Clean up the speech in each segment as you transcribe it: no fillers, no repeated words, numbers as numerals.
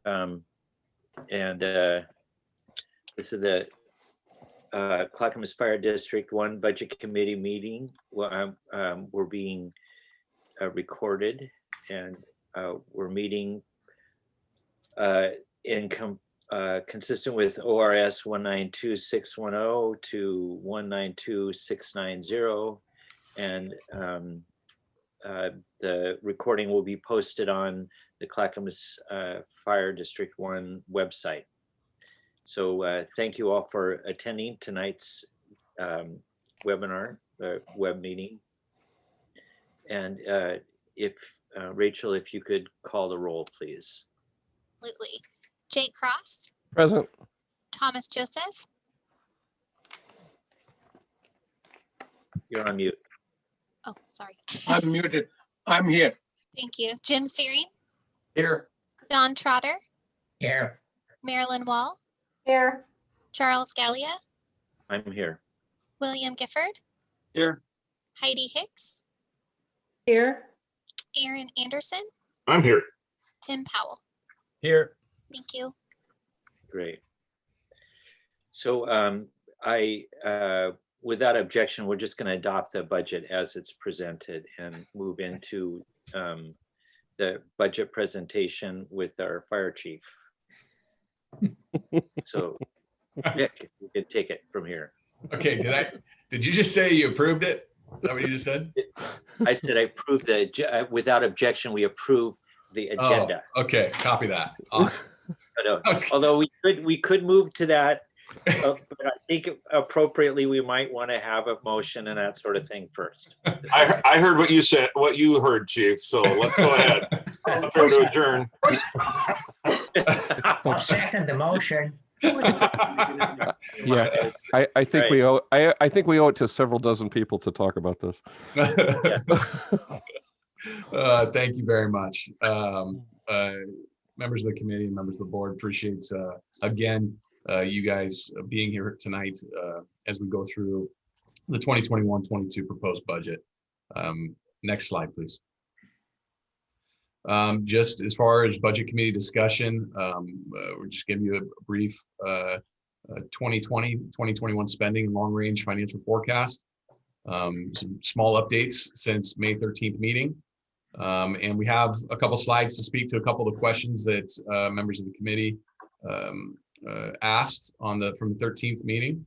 And this is the Clackamas Fire District 1 Budget Committee meeting. Well, we're being recorded, and we're meeting consistent with ORS 192.610 to 192.690, and the recording will be posted on the Clackamas Fire District 1 website. So thank you all for attending tonight's webinar, web meeting. And if Rachel, if you could call the roll, please. Absolutely. Jake Cross. Present. Thomas Joseph. You're on mute. Oh, sorry. I'm muted. I'm here. Thank you. Jim Searing. Here. Don Trotter. Here. Marilyn Wall. Here. Charles Gallia. I'm here. William Gifford. Here. Heidi Hicks. Here. Aaron Anderson. I'm here. Tim Powell. Here. Thank you. Great. So without objection, we're just going to adopt the budget as it's presented and move into the budget presentation with our fire chief. So Vic, you can take it from here. Okay, did you just say you approved it? Is that what you just said? I said I approved the, without objection, we approve the agenda. Oh, okay, copy that. Awesome. Although we could move to that, but I think appropriately we might want to have a motion and that sort of thing first. I heard what you said, what you heard, Chief. So let's go ahead. Fair to adjourn. I'll second the motion. Yeah, I think Right. we owe. I think we owe it to several dozen people to talk about this. Thank you very much. Members of the committee and members of the board, appreciate again you guys being here tonight as we go through the 2021-22 proposed budget. Next slide, please. Just as far as budget committee discussion, we're just giving you a brief 2020-2021 spending and long range financial forecast. Some small updates since May 13th meeting. And we have a couple slides to speak to a couple of the questions that members of the committee asked from the 13th meeting.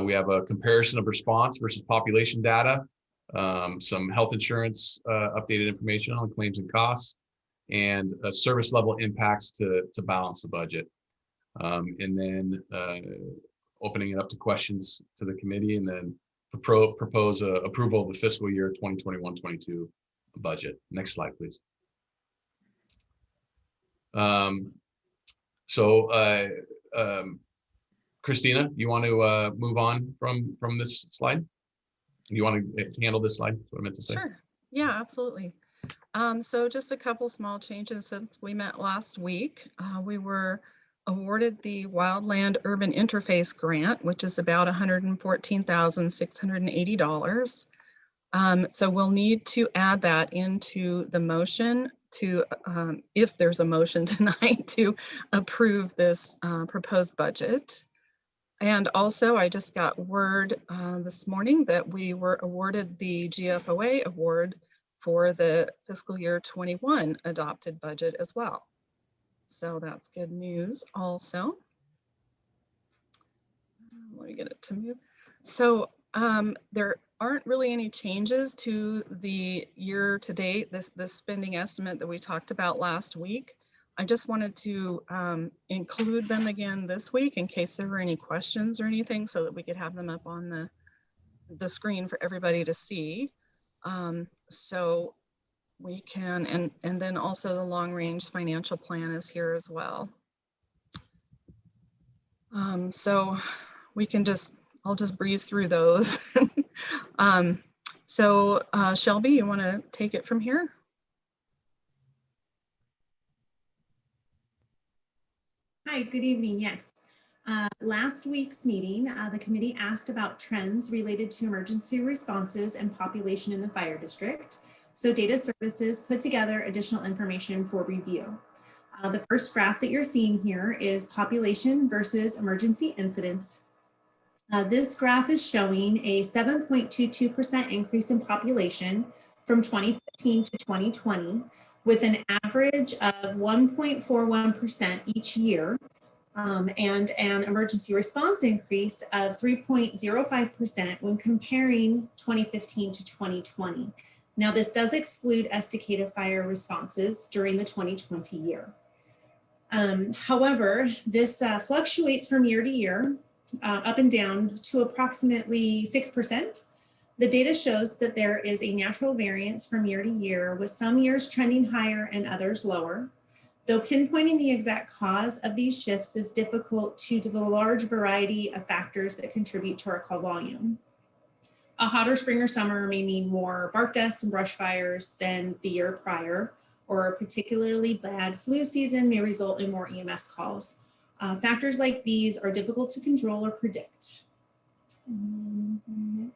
We have a comparison of response versus population data, some health insurance updated information on claims and costs, and service level impacts to balance the budget. And then opening it up to questions to the committee, and then propose approval of the fiscal year 2021-22 budget. Next slide, please. Christina, you want to move on from this slide? You want to handle this slide? That's what I meant to say. Sure. Yeah, absolutely. So just a couple small changes since we met last week. We were awarded the Wildland Urban Interface Grant, which is about $114,680. So we'll need to add that into the motion to, if there's a motion tonight, to approve this proposed budget. And also, I just got word this morning that we were awarded the GFOA award for the fiscal year 21 adopted budget as well. So that's good news also. Let me get it to move. So there aren't really any changes to the year to date, this spending estimate that we talked about last week. I just wanted to include them again this week in case there were any questions or anything, so that we could have them up on the screen for everybody to see. So we can, and then also the long range financial plan is here as well. So we can I'll just breeze through those. Shelby, you want to take it from here? Hi, good evening. Yes. Last week's meeting, the committee asked about trends related to emergency responses and population in the fire district. So Data Services put together additional information for review. The first graph that you're seeing here is population versus emergency incidents. This graph is showing a 7.22% increase in population from 2015 to 2020, with an average of 1.41% each year, and an emergency response increase of 3.05% when comparing 2015 to 2020. Now, this does exclude Estacada fire responses during the 2020 year. However, this fluctuates from year to year, up and down to approximately 6%. The data shows that there is a natural variance from year to year, with some years trending higher and others lower. Though pinpointing the exact cause of these shifts is difficult due to the large variety of factors that contribute to our call volume. A hotter spring or summer may mean more bark deaths and brush fires than the year prior, or a particularly bad flu season may result in more EMS calls. Factors like these are difficult to control or predict. And then the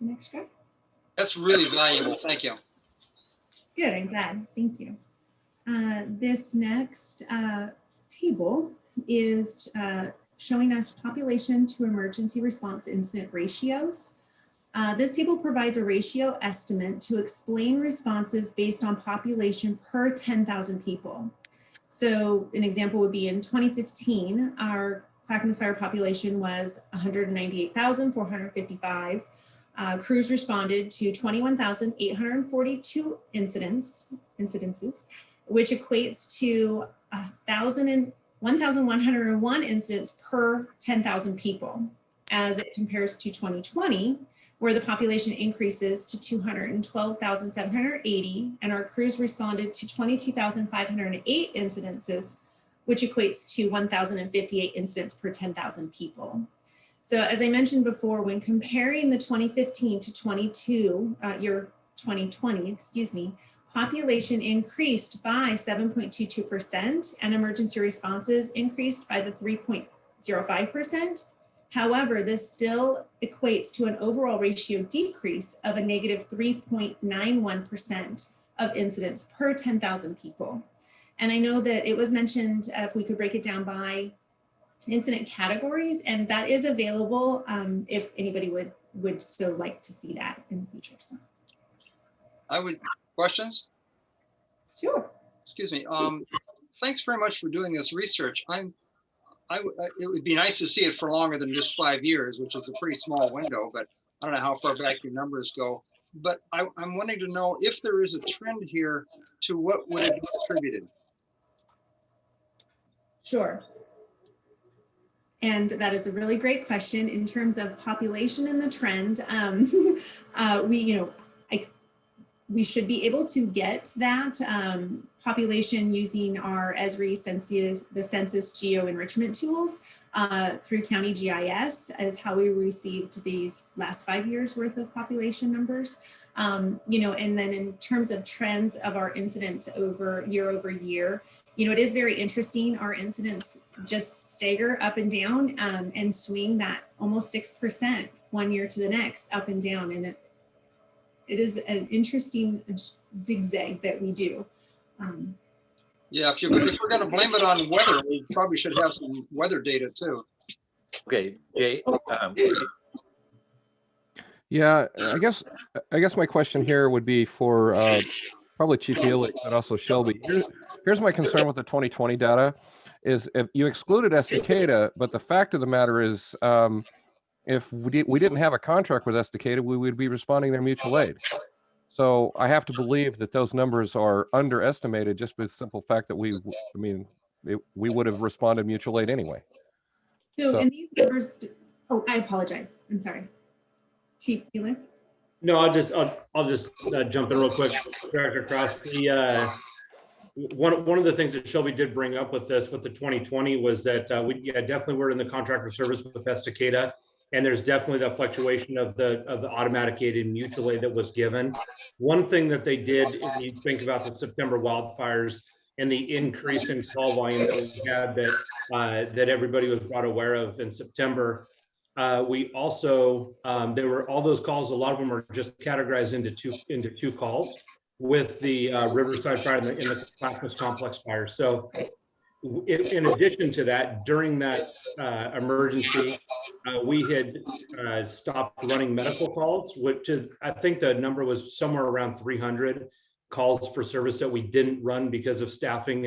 next graph. That's really valuable. Thank you. Good, I'm glad. Thank you. This next table is showing us population to emergency response incident ratios. This table provides a ratio estimate to explain responses based on population per 10,000 people. So an example would be in 2015, our Clackamas fire population was 198,455. Crews responded to 21,842 incidences, which equates to 1,101 incidents per 10,000 people, as it compares to 2020, where the population increases to 212,780, and our crews responded to 22,508 incidences, which equates to 1,058 incidents per 10,000 people. So as I mentioned before, when comparing the 2015 to 2020, population increased by 7.22% and emergency responses increased by the 3.05%. However, this still equates to an overall ratio decrease of a negative 3.91% of incidents per 10,000 people. And I know that it was mentioned if we could break it down by incident categories, and that is available if anybody would still like to see that in the future. So, Questions? Sure. Excuse me. Thanks very much for doing this research. It would be nice to see it for longer than just 5 years, which is a pretty small window, but I don't know how far back your numbers go. But I'm wanting to know if there is a trend here to what would it be attributed? Sure. And that is a really great question. In terms of population and the trend, we should be able to get that population using our Esri census, the census geo enrichment tools through county GIS, as how we received these last 5 years worth of population numbers. And then in terms of trends of our incidents over year, it is very interesting. Our incidents just stagger up and down and swing that almost 6% one year to the next, up and down. And it is an interesting zigzag that we do. Yeah, if we're going to blame it on weather, we probably should have some weather data too. Okay, Jay. Yeah, I guess my question here would be for probably Chief Healy, but also Shelby. Here's my concern with the 2020 data is if you excluded Estacada, but the fact of the matter is if we didn't have a contract with Estacada, we would be responding their mutual aid. So I have to believe that those numbers are underestimated just with the simple fact that we would have responded mutual aid anyway. So in these numbers, oh, I apologize. I'm sorry. Chief Healy? No, I'll just jump in real quick, Director Cross. One of the things that Shelby did bring up with this, with the 2020, was that we definitely were in the contractor service with Estacada, and there's definitely that fluctuation of the automatic aid and mutual aid that was given. One thing that they did, if you think about the September wildfires and the increase in call volume that we had that everybody was brought aware of in September, we also there were all those calls. A lot of them are just categorized into two calls. with the Riverside fire and the Clackamas complex fire. So in addition to that, during that emergency, we had stopped running medical calls, which I think the number was somewhere around 300 calls for service that we didn't run because of staffing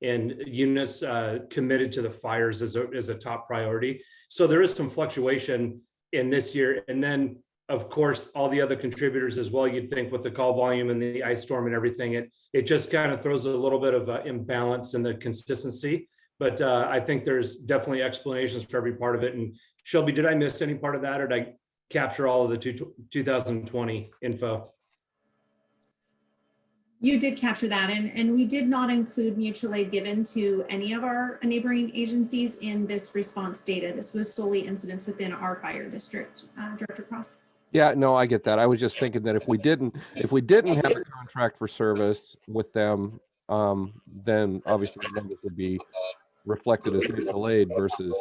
and units committed to the fires as a top priority. So there is some fluctuation in this year. And then, of course, all the other contributors as well, you'd think with the call volume and the ice storm and everything, it just kind of throws a little bit of imbalance in the consistency. But I think there's definitely explanations for every part of it. And Shelby, did I miss any part of that, or did I capture all of the 2020 info? You did capture that, and we did not include mutual aid given to any of our neighboring agencies in this response data. This was solely incidents within our fire district, Director Cross. Yeah, no, I get that. I was just thinking that if we didn't have a contract for service with them, then obviously the numbers would be reflected as mutual aid versus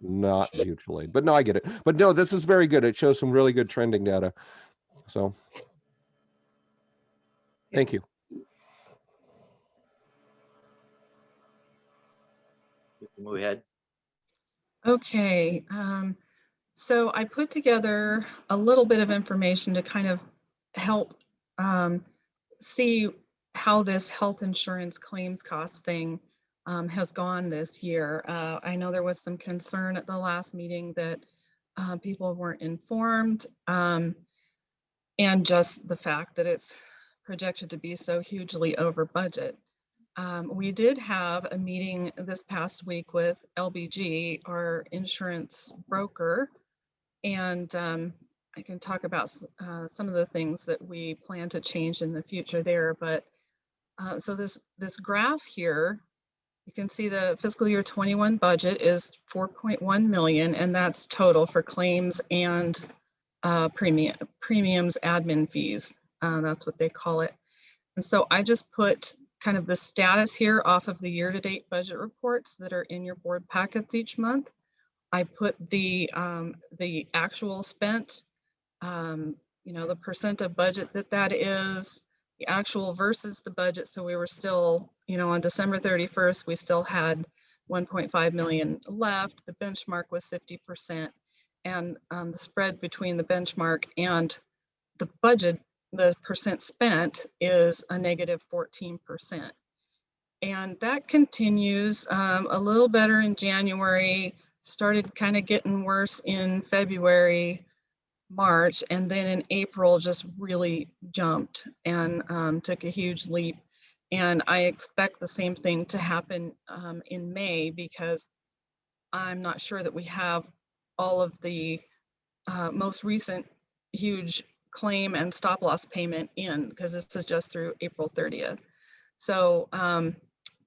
not mutual aid. But no, I get it. But no, this is very good. It shows some really good trending data. So thank you. Move ahead. Okay, so I put together a little bit of information to kind of help see how this health insurance claims cost thing has gone this year. I know there was some concern at the last meeting that people weren't informed, and just the fact that it's projected to be so hugely over budget. We did have a meeting this past week with LBG, our insurance broker, and I can talk about some of the things that we plan to change in the future there. But so this graph here, you can see the fiscal year 21 budget is 4.1 million, and that's total for claims and premiums, admin fees. That's what they call it. And so I just put kind of the status here off of the year-to-date budget reports that are in your board packets each month. I put the actual spent, you know, the percent of budget that is, the actual versus the budget. So we were still, you know, on December 31st, we still had 1.5 million left. The benchmark was 50%. And the spread between the benchmark and the budget, the percent spent, is a negative 14%. And that continues a little better in January, started kind of getting worse in February, March, and then in April just really jumped and took a huge leap. And I expect the same thing to happen in May, because I'm not sure that we have all of the most recent huge claim and stop loss payment in, because this is just through April 30th. So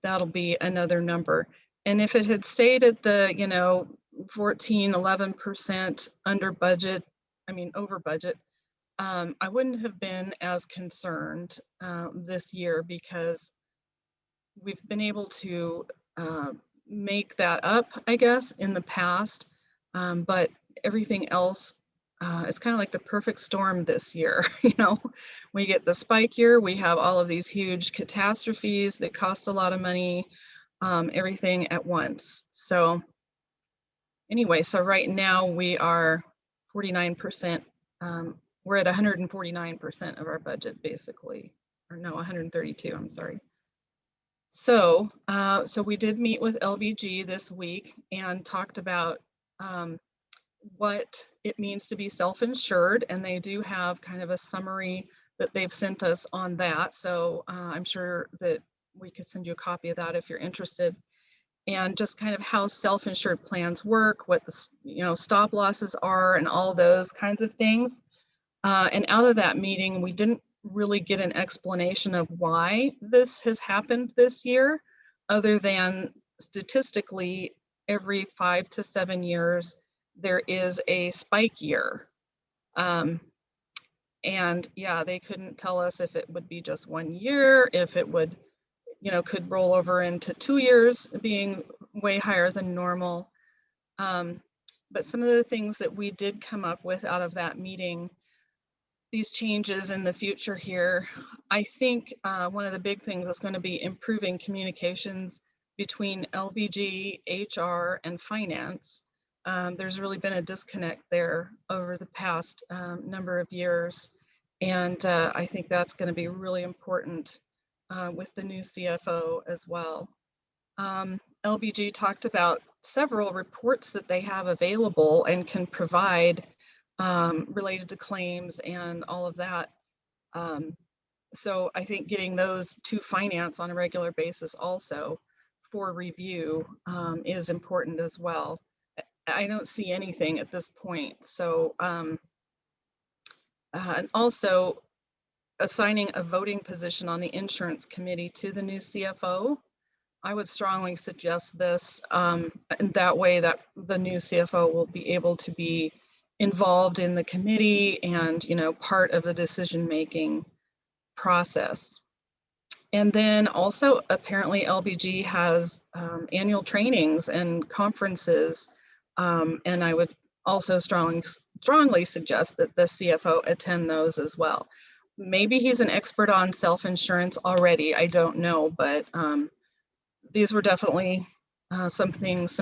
that'll be another number. And if it had stayed at the, you know, 14, 11% under budget, I mean, over budget, I wouldn't have been as concerned this year, because we've been able to make that up, I guess, in the past. But everything else, it's kind of like the perfect storm this year. You know, we get the spike year, we have all of these huge catastrophes that cost a lot of money, everything at once. So anyway, so right now we are 49%, we're at 149% of our budget, basically, or no, 132, I'm sorry. So, so we did meet with LBG this week and talked about what it means to be self-insured, and they do have kind of a summary that they've sent us on that. So I'm sure that we could send you a copy of that if you're interested. And just kind of how self-insured plans work, what the, you know, stop losses are, and all those kinds of things. And out of that meeting, we didn't really get an explanation of why this has happened this year, other than statistically every 5 to 7 years there is a spike year. And yeah, they couldn't tell us if it would be just 1 year, if it would, you know, could roll over into 2 years being way higher than normal. But some of the things that we did come up with out of that meeting these changes in the future here, I think one of the big things is going to be improving communications between LBG, HR, and finance. There's really been a disconnect there over the past number of years. And I think that's going to be really important with the new CFO as well. LBG talked about several reports that they have available and can provide related to claims and all of that. So I think getting those to finance on a regular basis also for review is important as well. I don't see anything at this point. So, and also assigning a voting position on the insurance committee to the new CFO. I would strongly suggest this, and that way that the new CFO will be able to be involved in the committee and, you know, part of the decision-making process. And then also apparently LBG has annual trainings and conferences, and I would also strongly suggest that the CFO attend those as well. Maybe he's an expert on self-insurance already, I don't know, but these were definitely some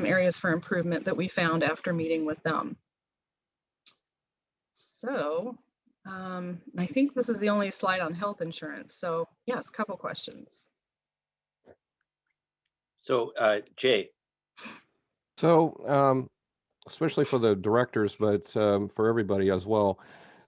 areas for improvement that we found after meeting with them. So I think this is the only slide on health insurance. So yes, couple questions. So Jay. So especially for the directors, but for everybody as well,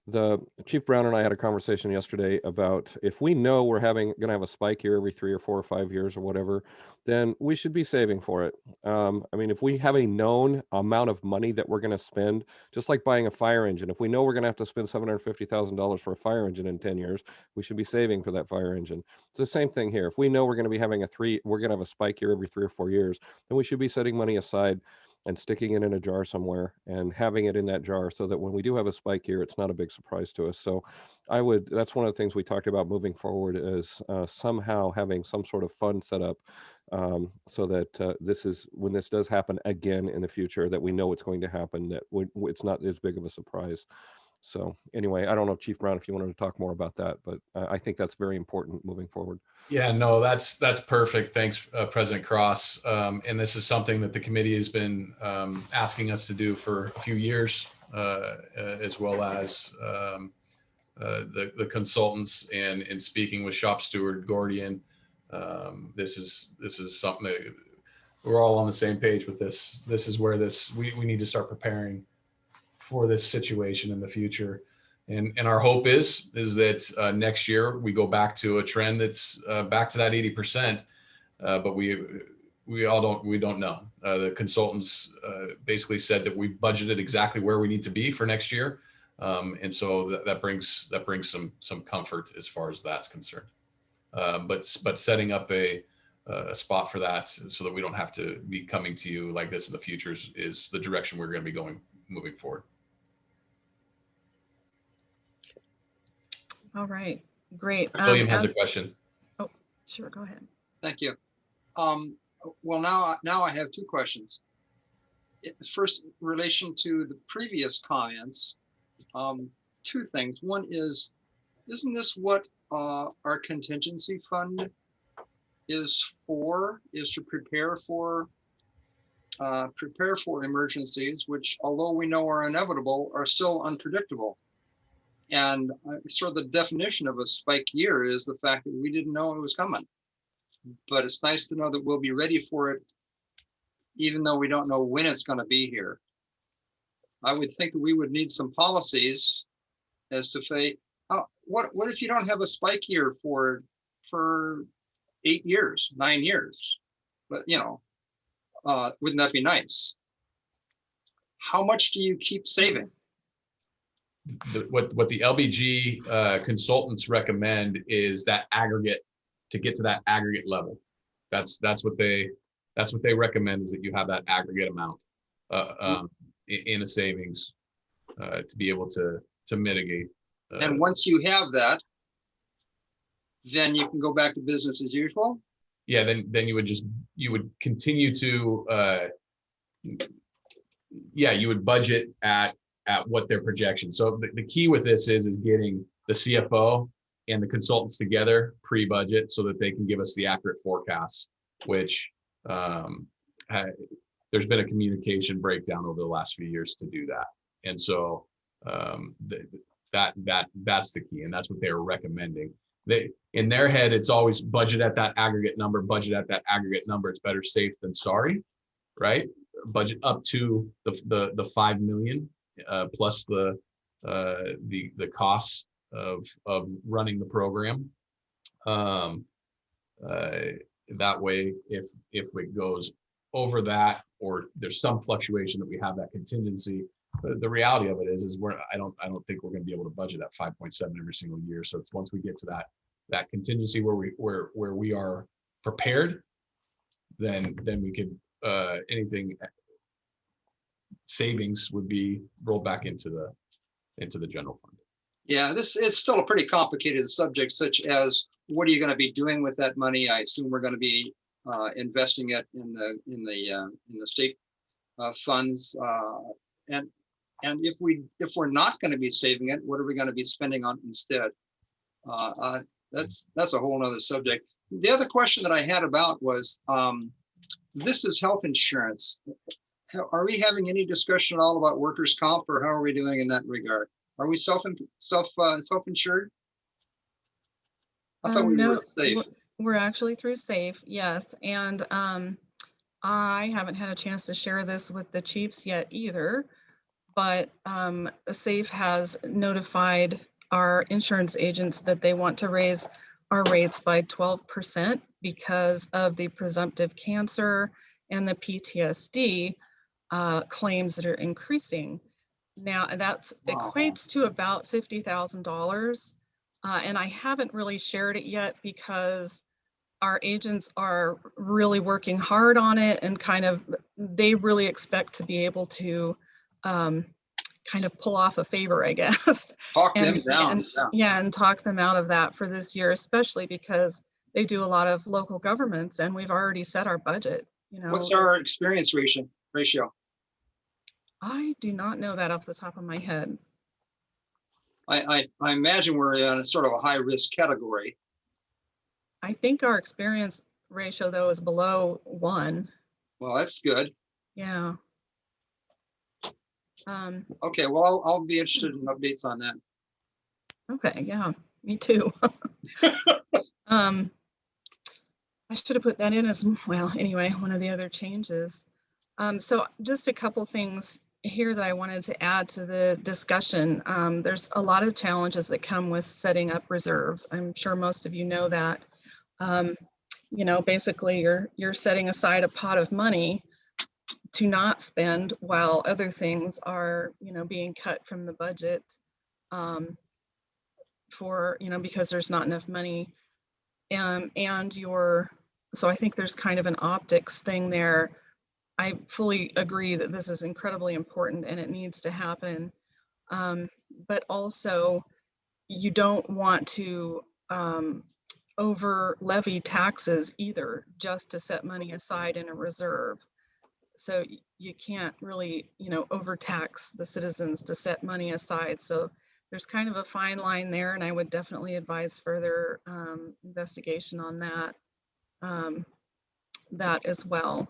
the Chief Brown and I had a conversation yesterday about if we know we're going to have a spike here every 3 or 4 or 5 years or whatever, then we should be saving for it. I mean, if we have a known amount of money that we're going to spend, just like buying a fire engine, if we know we're going to have to spend $750,000 for a fire engine in 10 years, we should be saving for that fire engine. It's the same thing here. If we know we're going to be having we're going to have a spike here every 3 or 4 years, then we should be setting money aside and sticking it in a jar somewhere and having it in that jar so that when we do have a spike here, it's not a big surprise to us. So that's one of the things we talked about moving forward is somehow having some sort of fund set up so that when this does happen again in the future, that we know it's going to happen, that it's not as big of a surprise. So anyway, I don't know, Chief Brown, if you wanted to talk more about that, but I think that's very important moving forward. Yeah, no, that's perfect. Thanks, President Cross. And this is something that the committee has been asking us to do for a few years, as well as the consultants and speaking with Shop Steward Gordian. This is something that we're all on the same page with this. This is where we need to start preparing for this situation in the future. And our hope is that next year we go back to a trend that's back to that 80%, but we don't know. The consultants basically said that we budgeted exactly where we need to be for next year, and so that brings some comfort as far as that's concerned. But setting up a spot for that so that we don't have to be coming to you like this in the future is the direction we're going to be going moving forward. All right, great. William has a question. Oh, sure, go ahead. Thank you. Well, now I have two questions. First, in relation to the previous comments, two things. One is, isn't this what our contingency fund is for? Is to prepare for emergencies, which, although we know are inevitable, are still unpredictable. And sort of the definition of a spike year is the fact that we didn't know it was coming. But it's nice to know that we'll be ready for it, even though we don't know when it's going to be here. I would think that we would need some policies as to say, what if you don't have a spike year for 8 years, 9 years? But wouldn't that be nice? How much do you keep saving? What the LBG consultants recommend is that aggregate, to get to that aggregate level. That's what they recommend, is that you have that aggregate amount in a savings to be able to mitigate. And once you have that, then you can go back to business as usual. Yeah, then you would continue to you would budget at what their projection. So the key with this is getting the CFO and the consultants together pre-budget so that they can give us the accurate forecasts, which there's been a communication breakdown over the last few years to do that. And so that's the key, and that's what they were recommending. In their head, it's always budget at that aggregate number, budget at that aggregate number. It's better safe than sorry, right? Budget up to the 5 million plus the costs of running the program. That way, if it goes over that, or there's some fluctuation, that we have that contingency. The reality of it is I don't think we're going to be able to budget at 5.7 every single year. So it's once we get to that contingency where we are prepared, then we could anything savings would be rolled back into the general fund. Yeah, it's still a pretty complicated subject, such as what are you going to be doing with that money? I assume we're going to be investing it in the state funds, and if we're not going to be saving it, what are we going to be spending on instead? That's a whole nother subject. The other question that I had about was, this is health insurance. Are we having any discussion at all about workers' comp, or how are we doing in that regard? Are we self-insured? I thought we No, were safe. we're actually through SAFE, yes. And I haven't had a chance to share this with the chiefs yet either, but SAFE has notified our insurance agents that they want to raise our rates by 12% because of the presumptive cancer and the PTSD claims that are increasing. Now, that equates to about $50,000. And I haven't really shared it yet because our agents are really working hard on it, and they really expect to be able to kind of pull off a favor, I guess. Talk them down. And talk them out of that for this year, especially because they do a lot of local governments and we've already set our budget. What's our experience ratio? I do not know that off the top of my head. I imagine we're in a sort of a high risk category. I think our experience ratio though is below 1. Well, that's good. Yeah. Okay, well, I'll be interested in updates on that. Okay, yeah, me too. I should have put that in as well. Anyway, one of the other changes. So just a couple things here that I wanted to add to the discussion. There's a lot of challenges that come with setting up reserves. I'm sure most of you know that. Basically you're setting aside a pot of money to not spend while other things are, being cut from the budget because there's not enough money. So I think there's kind of an optics thing there. I fully agree that this is incredibly important and it needs to happen. But also you don't want to over levy taxes either, just to set money aside in a reserve. So you can't really, overtax the citizens to set money aside. So there's kind of a fine line there, and I would definitely advise further investigation on that as well.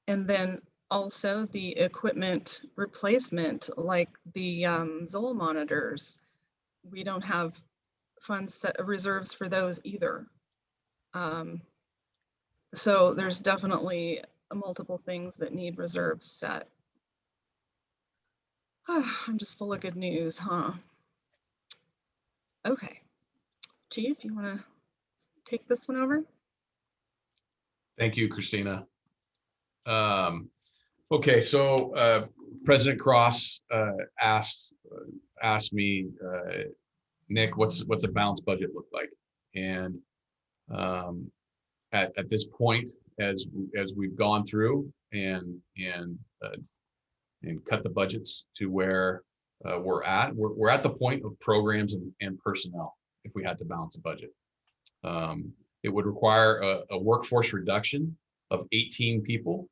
And then also the equipment replacement, like the Zoll monitors, we don't have reserves for those either. So there's definitely multiple things that need reserves set. I'm just full of good news, huh? Okay, Chief, you want to take this one over? Thank you, Christina. Okay, so President Cross asked me, Nick, what's a balanced budget look like? And at this point, as we've gone through and cut the budgets to where we're at the point of programs and personnel. If we had to balance a budget, it would require a workforce reduction of 18 people.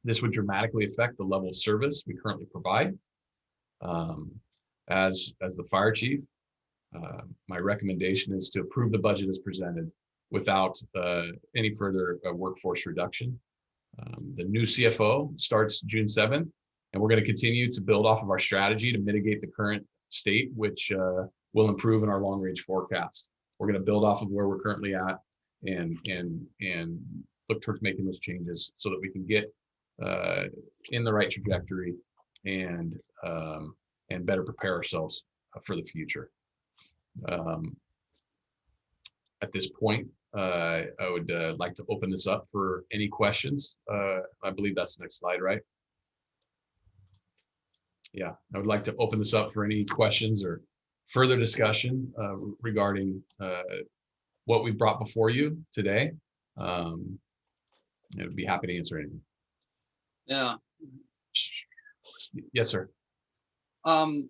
This would dramatically affect the level of service we currently provide. As the fire chief, my recommendation is to approve the budget as presented without any further workforce reduction. The new CFO starts June 7th, and we're going to continue to build off of our strategy to mitigate the current state, which will improve in our long-range forecast. We're going to build off of where we're currently at and look towards making those changes so that we can get in the right trajectory and better prepare ourselves for the future. At this point, I would like to open this up for any questions. I believe that's the next slide, right? Yeah, I would like to open this up for any questions or further discussion regarding what we brought before you today. I would be happy to answer anything. Yeah. Yes, sir. I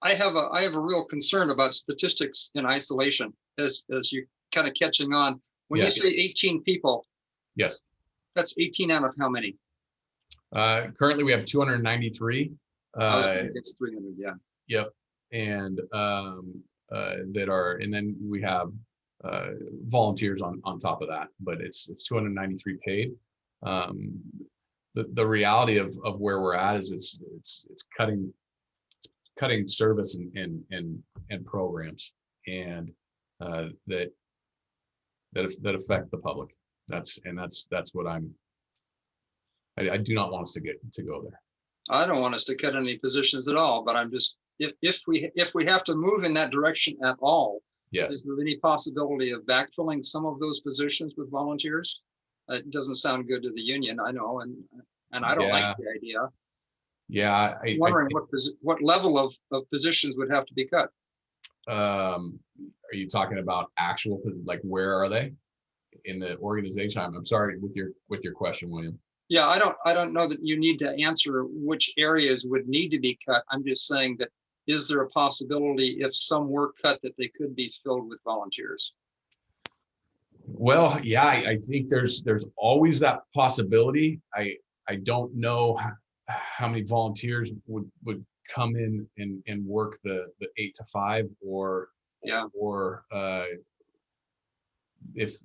have a real concern about statistics in isolation as you kind of catching on. When you say 18 people, yes, that's 18 out of how many? Currently we have 293. It's 300, yeah. Yep. And that are, and then we have volunteers on top of that, but it's 293 paid. The reality of where we're at is it's cutting service and programs and that affect the public. That's what I do not want us to go there. I don't want us to cut any positions at all, but I'm just, if we have to move in that direction at all, yes, is there any possibility of backfilling some of those positions with volunteers? It doesn't sound good to the union, I know, and I don't like the idea. Yeah, I'm wondering what level of positions would have to be cut. Are you talking about actual, like, where are they in the organization? I'm sorry with your question, William. Yeah, I don't know that you need to answer which areas would need to be cut. I'm just saying that, is there a possibility if some were cut that they could be filled with volunteers? Well, yeah, I think there's always that possibility. I don't know how many volunteers would come in and work the 8 to 5 or if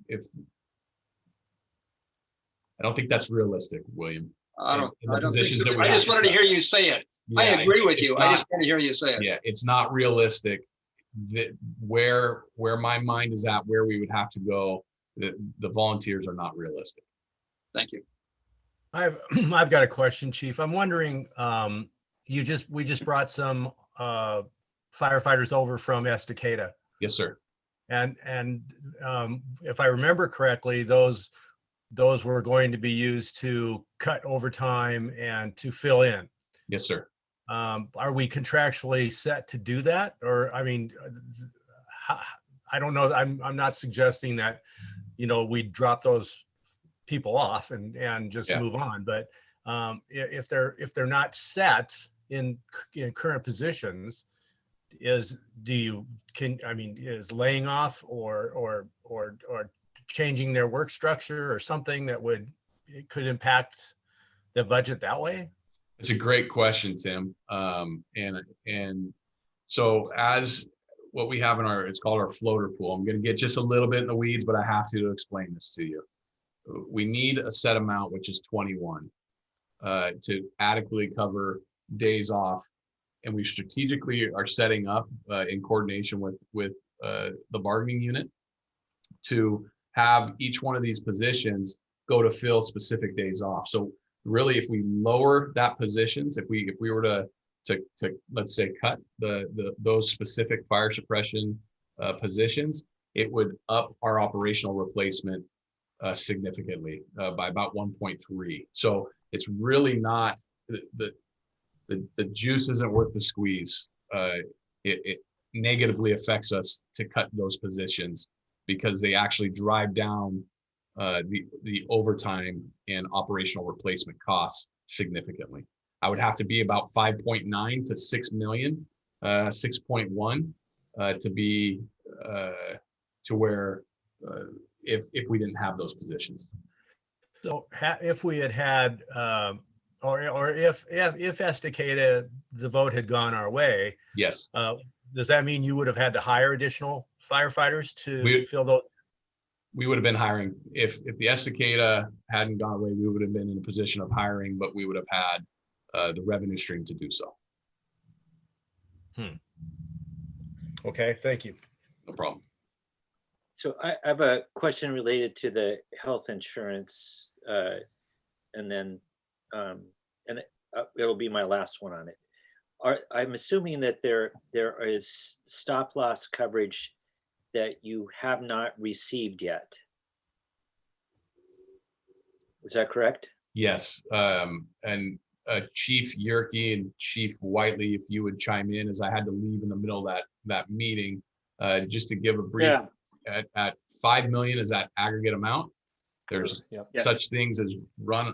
I don't think that's realistic, William. I don't think so. I just wanted to hear you say it. Yeah, I agree with you. I just want to hear you say it. Yeah, it's not realistic. That where my mind is at, where we would have to go, the volunteers are not realistic. Thank you. I've got a question, Chief. I'm wondering, we just brought some firefighters over from Estacada. Yes, sir. And if I remember correctly, those were going to be used to cut overtime and to fill in. Yes, sir. Are we contractually set to do that? Or, I mean, I don't know. I'm not suggesting that, we drop those people off and just move on. But if they're not set in current positions, is laying off or changing their work structure or something that could impact the budget that way? It's a great question, Tim. And so as what we have it's called our floater pool. I'm going to get just a little bit in the weeds, but I have to explain this to you. We need a set amount, which is 21, to adequately cover days off. And we strategically are setting up in coordination with the bargaining unit to have each one of these positions go to fill specific days off. So really, if we lower that positions, if we were to let's say cut those specific fire suppression positions, it would up our operational replacement significantly by about 1.3. So it's really not the juice isn't worth the squeeze. It negatively affects us to cut those positions because they actually drive down the overtime and operational replacement costs significantly. I would have to be about 5.9 to 6 million, 6.1 to be to where if we didn't have those positions. So if we had or if Estacada the vote had gone our way, Yes, does that mean you would have had to hire additional firefighters to fill those? we would have been hiring. If the Estacada hadn't gone away, we would have been in a position of hiring, but we would have had the revenue stream to do so. Okay, thank you. No problem. So I have a question related to the health insurance, and then it'll be my last one on it. I'm assuming that there is stop loss coverage that you have not received yet. Is that correct? Yes, and Chief Yerke and Chief Whiteley, if you would chime in, as I had to leave in the middle of that meeting, just to give a brief. At 5 million is that aggregate amount. There's such things as run.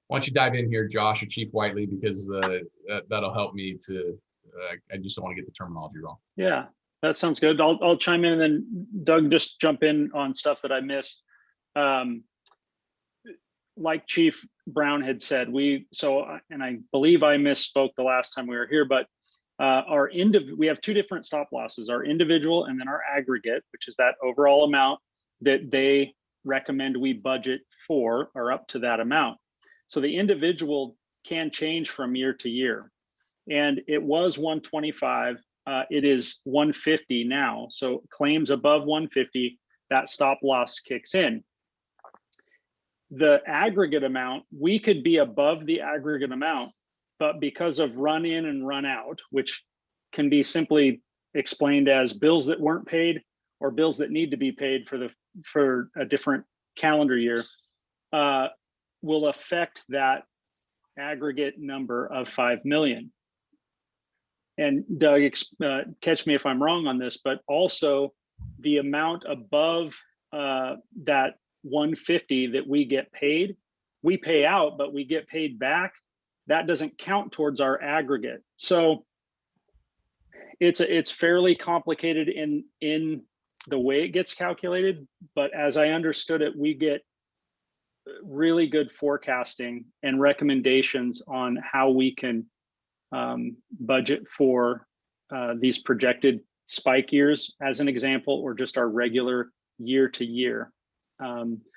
Why don't you dive in here, Josh or Chief Whiteley, because that'll help me to. I just don't want to get the terminology wrong. Yeah, that sounds good. I'll chime in, and then Doug, just jump in on stuff that I missed. Like Chief Brown had said, and I believe I misspoke the last time we were here, but we have two different stop losses: our individual and then our aggregate, which is that overall amount that they recommend we budget for, or up to that amount. So the individual can change from year to year, and it was 125. It is 150 now. So claims above 150, that stop loss kicks in. The aggregate amount, we could be above the aggregate amount, but because of run in and run out, which can be simply explained as bills that weren't paid or bills that need to be paid for a different calendar year, will affect that aggregate number of 5 million. And Doug, catch me if I'm wrong on this, but also the amount above that 150 that we get paid, we pay out, but we get paid back. That doesn't count towards our aggregate. So it's fairly complicated in the way it gets calculated, but as I understood it, we get really good forecasting and recommendations on how we can budget for these projected spike years, as an example, or just our regular year to year.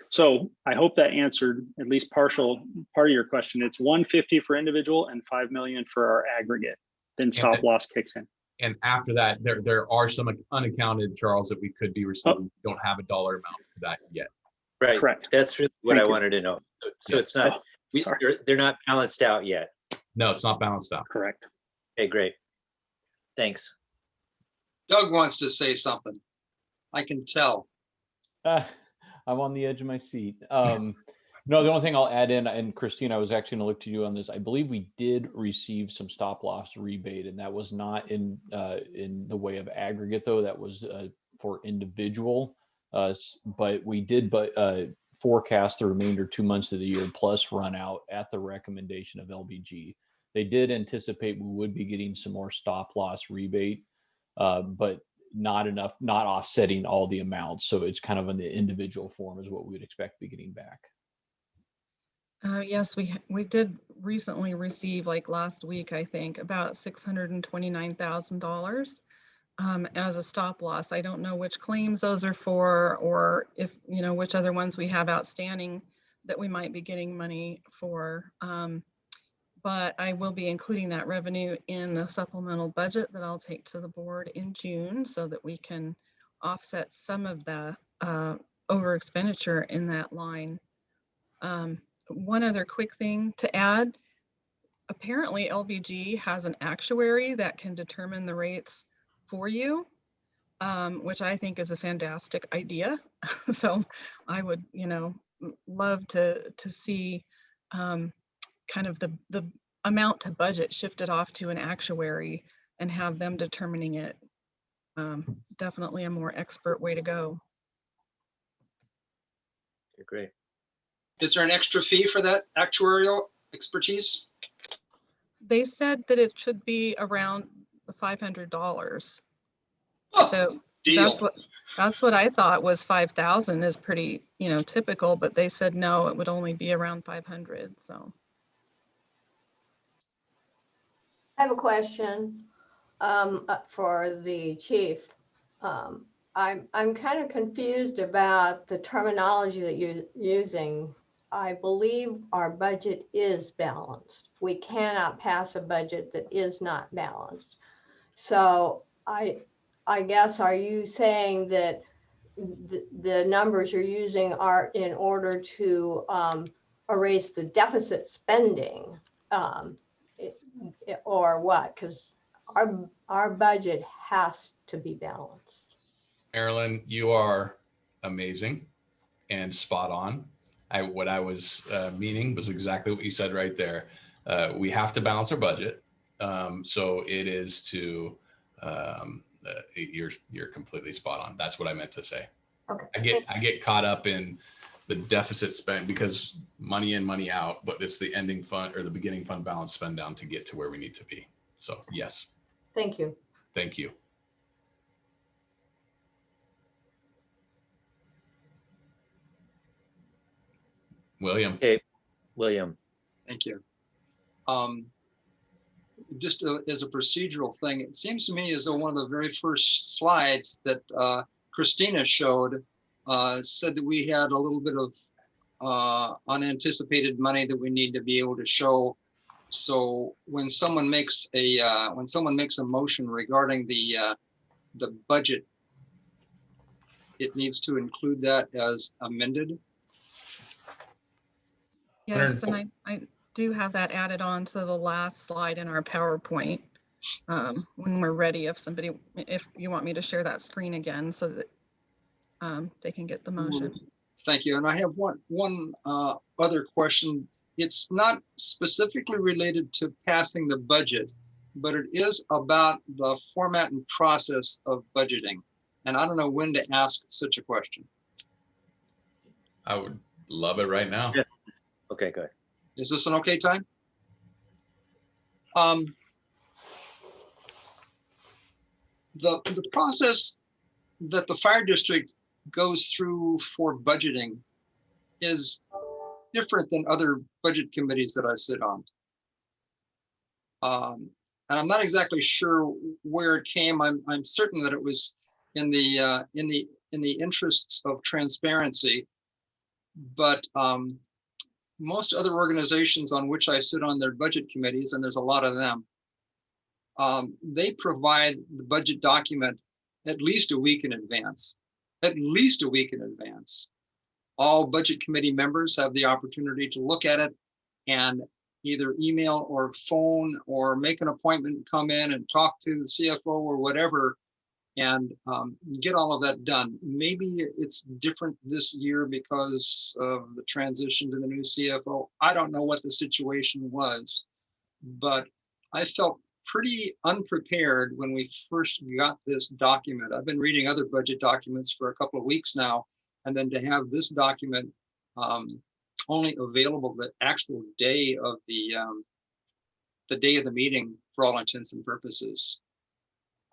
So I hope that answered at least part of your question. It's 150 for individual and 5 million for our aggregate. Then stop loss kicks in. And after that, there are some unaccounted, Charles, that we could be receiving. We don't have a dollar amount to that yet. Right. Correct. That's really what I wanted to know. So Yes. it's not, they're not balanced out yet. No, it's not balanced out. Correct. Okay, great. Thanks. Doug wants to say something. I can tell. I'm on the edge of my seat. No, the only thing I'll add in, and Christine, I was actually going to look to you on this. I believe we did receive some stop loss rebate, and that was not in the way of aggregate, though. That was for individual. But we did forecast the remainder 2 months of the year plus run out at the recommendation of LBG. They did anticipate we would be getting some more stop loss rebate, but not enough, not offsetting all the amounts. So it's kind of in the individual form is what we would expect to be getting back. Yes, we did recently receive, like last week, I think, about $629,000 as a stop loss. I don't know which claims those are for, or if, which other ones we have outstanding that we might be getting money for. But I will be including that revenue in the supplemental budget that I'll take to the board in June so that we can offset some of the over expenditure in that line. One other quick thing to add, apparently LBG has an actuary that can determine the rates for you, which I think is a fantastic idea. So I would, love to see kind of the amount to budget shifted off to an actuary and have them determining it. Definitely a more expert way to go. Okay, great. Is there an extra fee for that actuarial expertise? They said that it should be around $500. Oh, so deal. that's what I thought was 5,000 is pretty, typical, but they said no, it would only be around 500. So have a question for the chief. I'm kind of confused about the terminology that you're using. I believe our budget is balanced. We cannot pass a budget that is not balanced. So I guess, are you saying that the numbers you're using are in order to erase the deficit spending, or what? Because our budget has to be balanced. Marilyn, you are amazing and spot on. What I was meaning was exactly what you said right there. We have to balance our budget. So it is to, you're completely spot on. That's what I meant to say. Okay. I get caught up in the deficit spend because money in, money out, but it's the ending fund or the beginning fund balance spend down to get to where we need to be. So yes. Thank you. Thank you. William. Okay, William. Thank you. Just as a procedural thing, it seems to me as though one of the very first slides that Christina showed said that we had a little bit of unanticipated money that we need to be able to show. So when someone makes a motion regarding the budget, it needs to include that as amended. Yes, and I do have that added on to the last slide in our PowerPoint when we're ready. If you want me to share that screen again so that they can get the motion. Thank you. And I have one other question. It's not specifically related to passing the budget, but it is about the format and process of budgeting. And I don't know when to ask such a question. I would love it right now. Yeah. Okay, good. Is this an okay time? The process that the fire district goes through for budgeting is different than other budget committees that I sit on. And I'm not exactly sure where it came. I'm certain that it was in the interests of transparency, but most other organizations on which I sit on their budget committees, and there's a lot of them, they provide the budget document at least a week in advance. At least a week in advance. All budget committee members have the opportunity to look at it and either email or phone or make an appointment, come in and talk to the CFO or whatever, and get all of that done. Maybe it's different this year because of the transition to the new CFO. I don't know what the situation was, but I felt pretty unprepared when we first got this document. I've been reading other budget documents for a couple of weeks now, and then to have this document only available the actual day of the day of the meeting for all intents and purposes.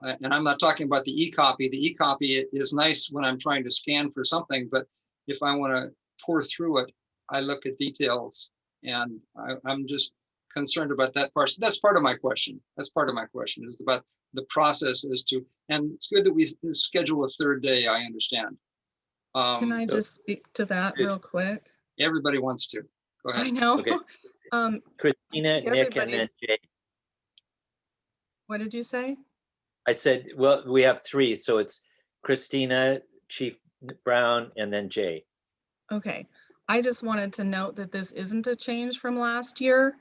And I'm not talking about the e-copy. The e-copy is nice when I'm trying to scan for something, but if I want to pour through it, I look at details, and I'm just concerned about that part. So that's part of my question. That's part of my question is about the process as to, and it's good that we schedule a third day, I understand. Can I just speak to that real quick? Everybody wants to. Go ahead. I know. Okay. Christina, Nick, and then Jay. What did you say? I said, well, we have three, so it's Christina, Chief Brown, and then Jay. Okay. I just wanted to note that this isn't a change from last year.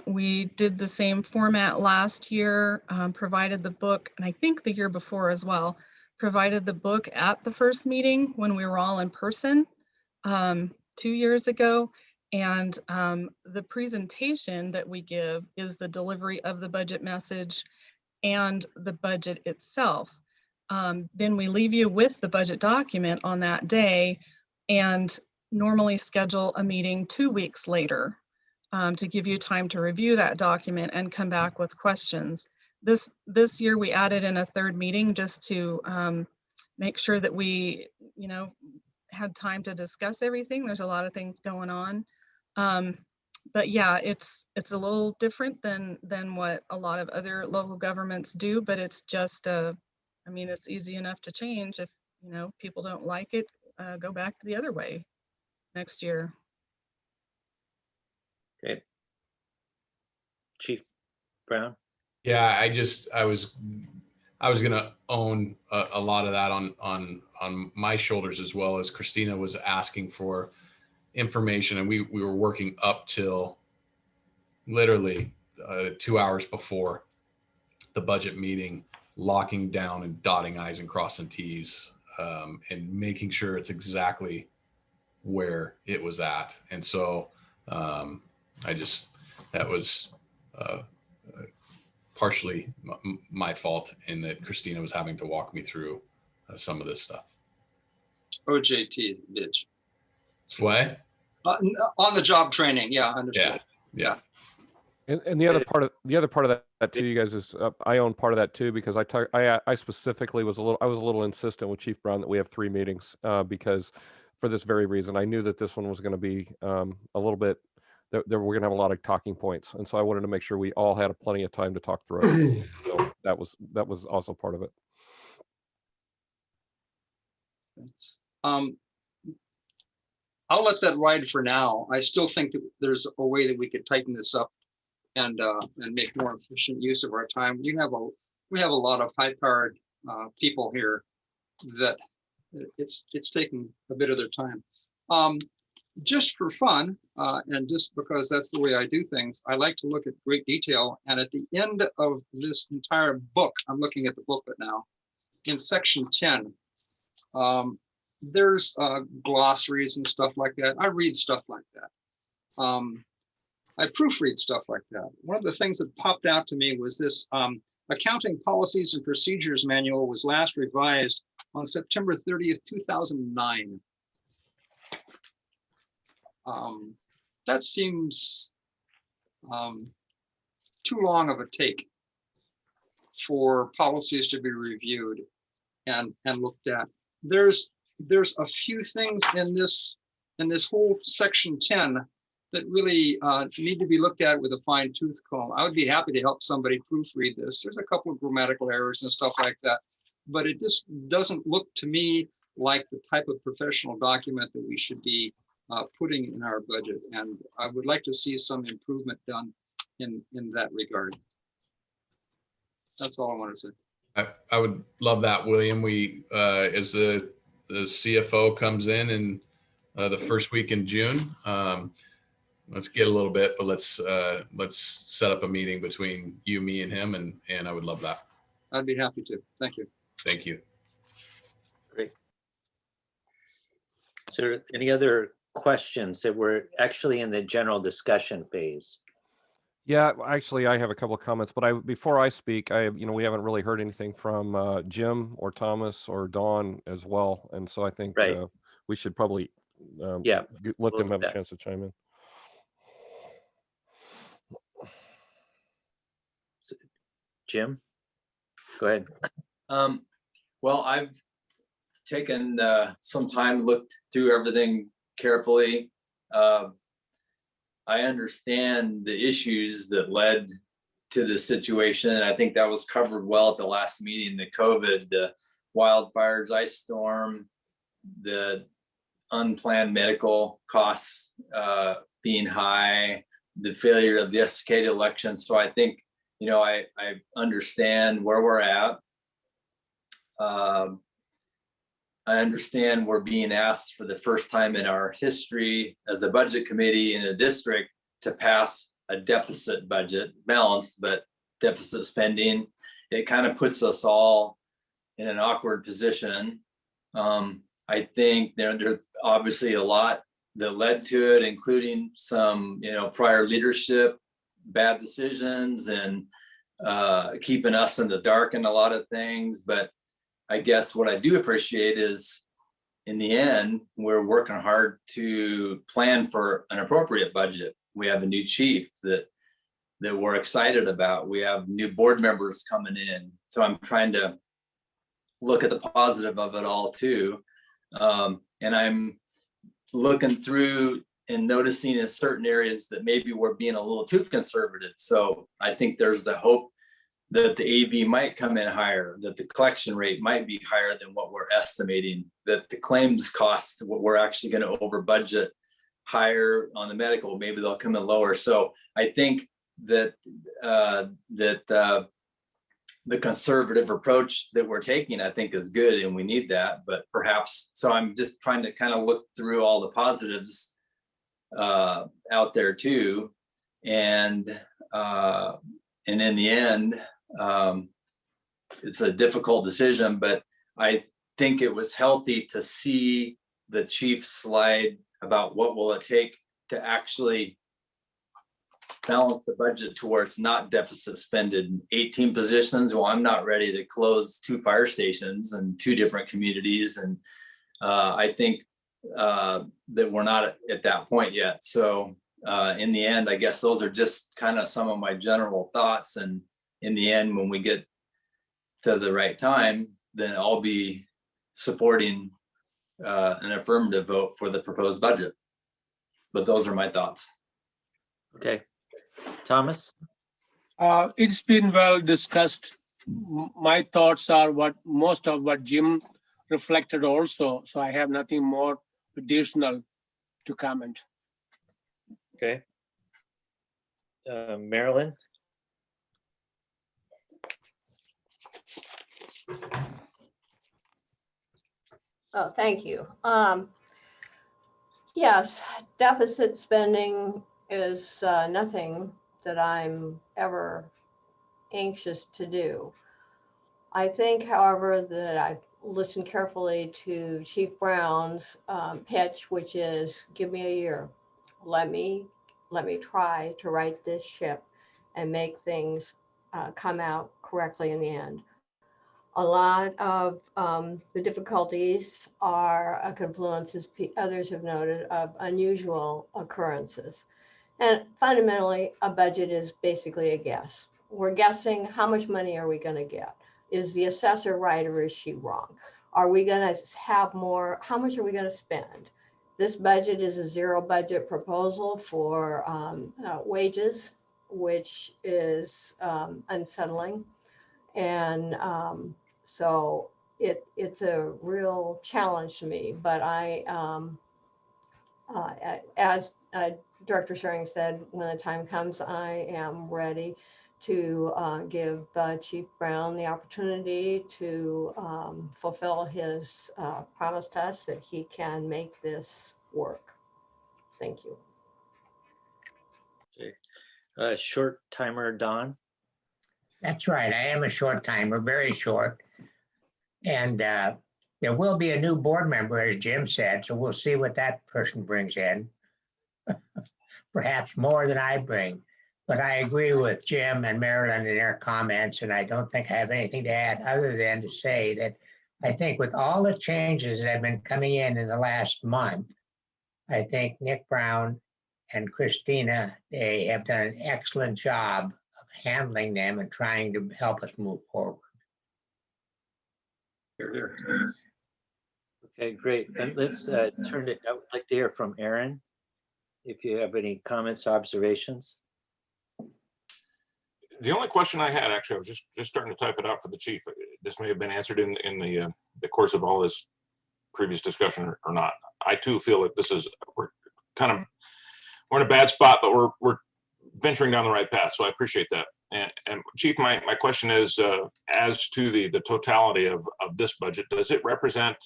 We did the same format last year, provided the book, and I think the year before as well, provided the book at the first meeting when we were all in person 2 years ago. And the presentation that we give is the delivery of the budget message and the budget itself. Then we leave you with the budget document on that day and normally schedule a meeting 2 weeks later to give you time to review that document and come back with questions. This year we added in a third meeting just to make sure that we, had time to discuss everything. There's a lot of things going on. But yeah, it's a little different than what a lot of other local governments do, but it's just I mean, it's easy enough to change. If people don't like it, go back to the other way next year. Okay. Chief Brown. Yeah, I was gonna own a lot of that on my shoulders, as well as Christina was asking for information, and we were working up till literally 2 hours before the budget meeting, locking down and dotting I's and crossing T's, and making sure it's exactly where it was at. And so that was partially my fault, in that Christina was having to walk me through some of this stuff. OJT, bitch. What? On the job training, yeah, understood. Yeah. And the other part of that too, you guys, is I own part of that too, because I specifically was a little insistent with Chief Brown that we have 3 meetings, because for this very reason, I knew that this one was going to be a little bit, that we're going to have a lot of talking points, and so I wanted to make sure we all had plenty of time to talk through it. So that was also part of it. I'll let that ride for now. I still think that there's a way that we could tighten this up and make more efficient use of our time. We have a lot of high-powered people here that it's taking a bit of their time. Just for fun, and just because that's the way I do things, I like to look at great detail. And at the end of this entire book, I'm looking at the booklet now, in section 10, there's glossaries and stuff like that. I read stuff like that. I proofread stuff like that. One of the things that popped out to me was this Accounting Policies and Procedures Manual was last revised on September 30th, 2009. That seems too long of a take for policies to be reviewed and looked at. There's a few things in this whole section 10 that really need to be looked at with a fine tooth comb. I would be happy to help somebody proofread this. There's a couple of grammatical errors and stuff like that, but it just doesn't look to me like the type of professional document that we should be putting in our budget. And I would like to see some improvement done in that regard. That's all I want to say. I would love that, William. We, as the CFO comes in the first week in June, let's get a little bit, but let's set up a meeting between you, me, and him, and I would love that. I'd be happy to. Thank you. Thank you. Great. So any other questions? That we're actually in the general discussion phase? Yeah, actually, I have a couple of comments, but before I speak, we haven't really heard anything from Jim or Thomas or Dawn as well, and so I think we should probably let them have a chance to chime in. Jim, go ahead. Well, I've taken some time, looked through everything carefully. I understand the issues that led to the situation. And I think that was covered well at the last meeting, the COVID, the wildfires, ice storm, the unplanned medical costs being high, the failure of the Estacada election. So I think, I understand where we're at. I understand we're being asked for the first time in our history as a budget committee in a district to pass a deficit budget, balanced, but deficit spending. It kind of puts us all in an awkward position. I think there's obviously a lot that led to it, including some, prior leadership, bad decisions, and keeping us in the dark in a lot of things. But I guess what I do appreciate is, in the end, we're working hard to plan for an appropriate budget. We have a new chief that we're excited about. We have new board members coming in. So I'm trying to look at the positive of it all too. And I'm looking through and noticing in certain areas that maybe we're being a little too conservative. So I think there's the hope that the AB might come in higher, that the collection rate might be higher than what we're estimating, that the claims costs, what we're actually going to over budget higher on the medical, maybe they'll come in lower. So I think that the conservative approach that we're taking, I think, is good, and we need that. But perhaps, so I'm just trying to kind of look through all the positives out there too, and in the end, it's a difficult decision. But I think it was healthy to see the chief slide about what will it take to actually balance the budget towards not deficit spending. 18 positions. Well, I'm not ready to close 2 fire stations and 2 different communities. And I think that we're not at that point yet. So in the end, I guess those are just kind of some of my general thoughts. And in the end, when we get to the right time, then I'll be supporting an affirmative vote for the proposed budget. But those are my thoughts. Okay. Thomas? It's been well discussed. My thoughts are most of what Jim reflected also. So I have nothing more additional to comment. Okay. Marilyn? Oh, thank you. Yes, deficit spending is nothing that I'm ever anxious to do. I think, however, that I've listened carefully to Chief Brown's pitch, which is, give me a year. Let me try to right this ship and make things come out correctly in the end. A lot of the difficulties are a confluence, as others have noted, of unusual occurrences. And fundamentally, a budget is basically a guess. We're guessing how much money are we going to get? Is the assessor right or is she wrong? Are we going to have more? How much are we going to spend? This budget is a zero budget proposal for wages, which is unsettling. And so it's a real challenge to me, but as Director Schering said, when the time comes, I am ready to give Chief Brown the opportunity to fulfill his promise to us that he can make this work. Thank you. Okay. Short timer, Don? That's right. I am a short timer, very short. And there will be a new board member, as Jim said, so we'll see what that person brings in. Perhaps more than I bring. But I agree with Jim and Marilyn in their comments, and I don't think I have anything to add other than to say that I think with all the changes that have been coming in the last month, I think Nick Brown and Christina, they have done an excellent job of handling them and trying to help us move forward. Okay, great. And let's turn it, I would like to hear from Aaron, if you have any comments, observations. The only question I had, actually, I was just starting to type it out for the chief. This may have been answered in the course of all this previous discussion or not. I too feel that we're in a bad spot, but we're venturing down the right path. So I appreciate that. And Chief, my question is, as to the totality of this budget, does it represent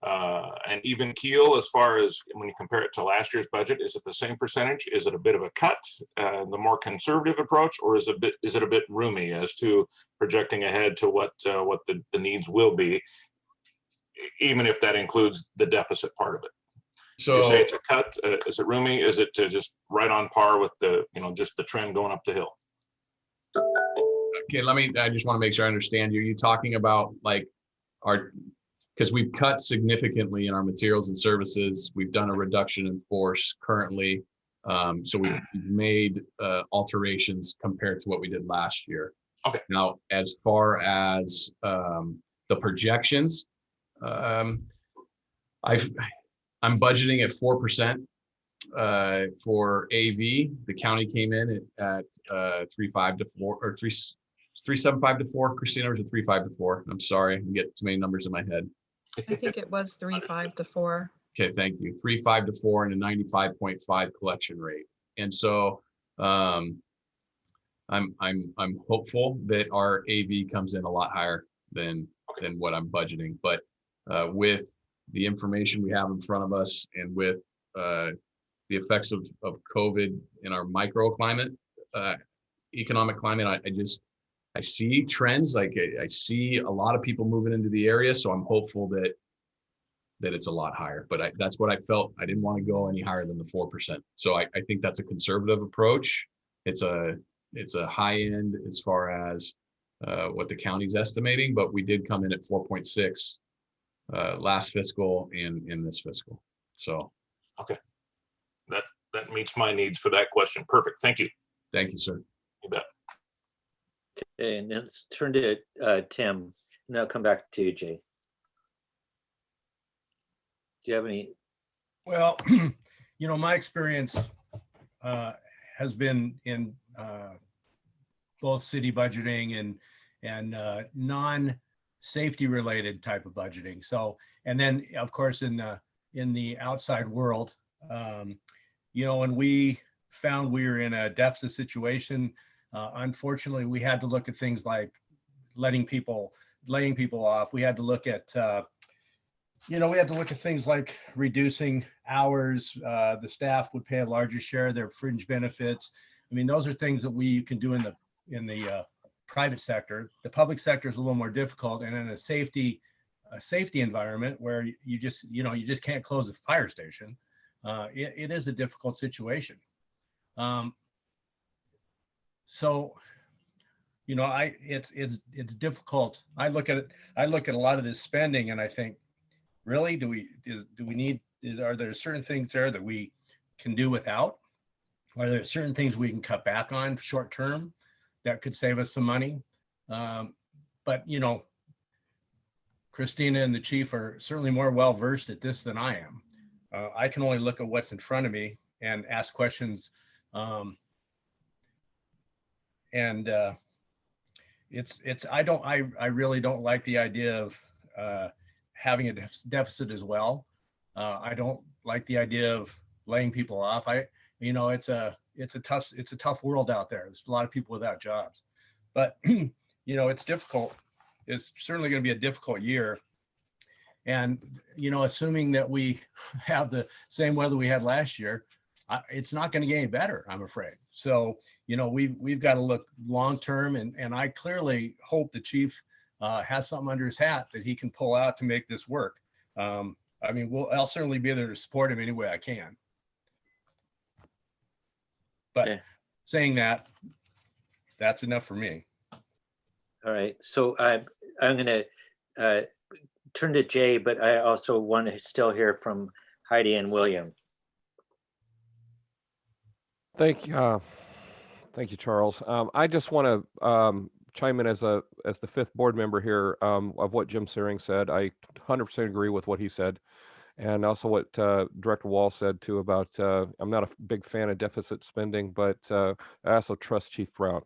an even keel as far as when you compare it to last year's budget? Is it the same percentage? Is it a bit of a cut, the more conservative approach, or is it a bit roomy as to projecting ahead to what the needs will be, even if that includes the deficit part of it? So you say it's a cut? Is it roomy? Is it just right on par with just the trend going up the hill? Okay, I just want to make sure I understand you. Are you talking about like because we've cut significantly in our materials and services. We've done a reduction in force currently. So we've made alterations compared to what we did last year. Okay. Now, as far as the projections, I'm budgeting at 4%. for AV, the county came in at 3.5 to 4 or 3.75 to 4. Christina, was it 3.5 to 4? I'm sorry, I get too many numbers in my head. I think it was 3.5 to 4. Okay, thank you. 3.5 to 4 and a 95.5 collection rate. And so I'm hopeful that our AV comes in a lot higher than what I'm budgeting. But with the information we have in front of us and with the effects of COVID in our microclimate, economic climate, I see trends. Like I see a lot of people moving into the area, so I'm hopeful that it's a lot higher. But that's what I felt. I didn't want to go any higher than the 4%. So I think that's a conservative approach. It's a high end as far as what the county's estimating, but we did come in at 4.6 last fiscal and in this fiscal. So okay, that meets my needs for that question. Perfect. Thank you. Thank you, sir. You bet. Okay, and let's turn to Tim, and I'll come back to you, Jay. Do you have any? Well, my experience has been in both city budgeting and non-safety related type of budgeting. So, and then of course in the outside world, when we found we were in a deficit situation, unfortunately, we had to look at things like laying people off. We had to look at things like reducing hours. The staff would pay a larger share of their fringe benefits. I mean, those are things that we can do in the private sector. The public sector is a little more difficult, and in a safety environment where you just can't close a fire station, it is a difficult situation. So, it's difficult. I look at a lot of this spending, and I think, really, are there certain things there that we can do without? Are there certain things we can cut back on short term that could save us some money? But Christina and the chief are certainly more well versed at this than I am. I can only look at what's in front of me and ask questions. I really don't like the idea of having a deficit as well. I don't like the idea of laying people off. It's a tough world out there. There's a lot of people without jobs, but it's difficult. It's certainly going to be a difficult year. And, assuming that we have the same weather we had last year, it's not going to get any better, I'm afraid. So, we've got to look long-term, and I clearly hope the chief has something under his hat that he can pull out to make this work. I'll certainly be there to support him any way I can. But okay. Saying that, that's enough for me. All right, so I'm going to turn to Jay, but I also want to still hear from Heidi and William. Thank you, Charles. I just want to chime in as the fifth board member here of what Jim Searing said. I 100% agree with what he said, and also what Director Wall said too about I'm not a big fan of deficit spending, but I also trust Chief Brown,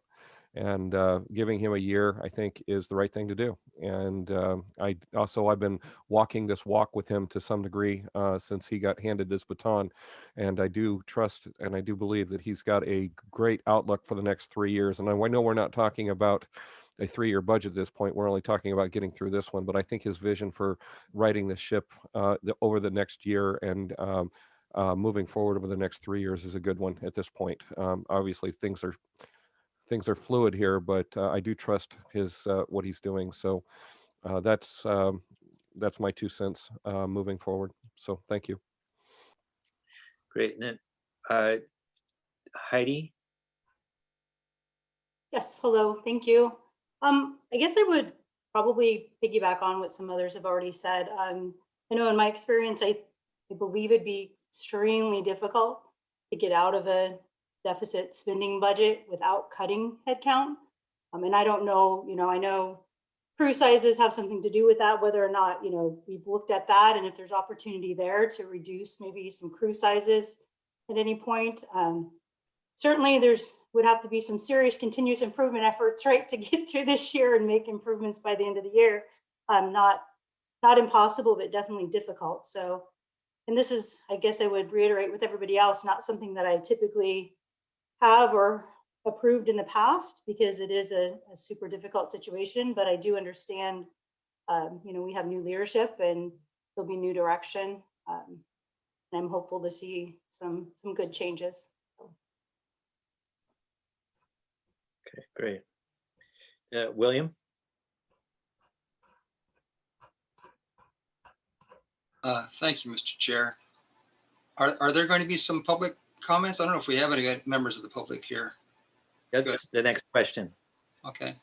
and giving him a year I think is the right thing to do. And I've been walking this walk with him to some degree since he got handed this baton, and I do trust and I do believe that he's got a great outlook for the next 3 years. And I know we're not talking about a 3-year budget at this point. We're only talking about getting through this one, but I think his vision for righting the ship over the next year and moving forward over the next 3 years is a good one at this point. Obviously things are fluid here, but I do trust his what he's doing. So that's my 2 cents moving forward. So thank you. Great. And then Heidi. Yes, hello, thank you. I guess I would probably piggyback on what some others have already said. I know in my experience, I believe it'd be extremely difficult to get out of a deficit spending budget without cutting headcount. And I don't know, I know crew sizes have something to do with that, whether or not, we've looked at that and if there's opportunity there to reduce maybe some crew sizes at any point. Certainly would have to be some serious continuous improvement efforts, right, to get through this year and make improvements by the end of the year. Not impossible, but definitely difficult. So, and this is, I guess I would reiterate with everybody else, not something that I typically have or approved in the past, because it is a super difficult situation, but I do understand, we have new leadership and there'll be new direction. And I'm hopeful to see some good changes. Okay, great. William? Thank you, Mr. Chair. Are there going to be some public comments? I don't know if we have any members of the public here. That's the next question. Okay.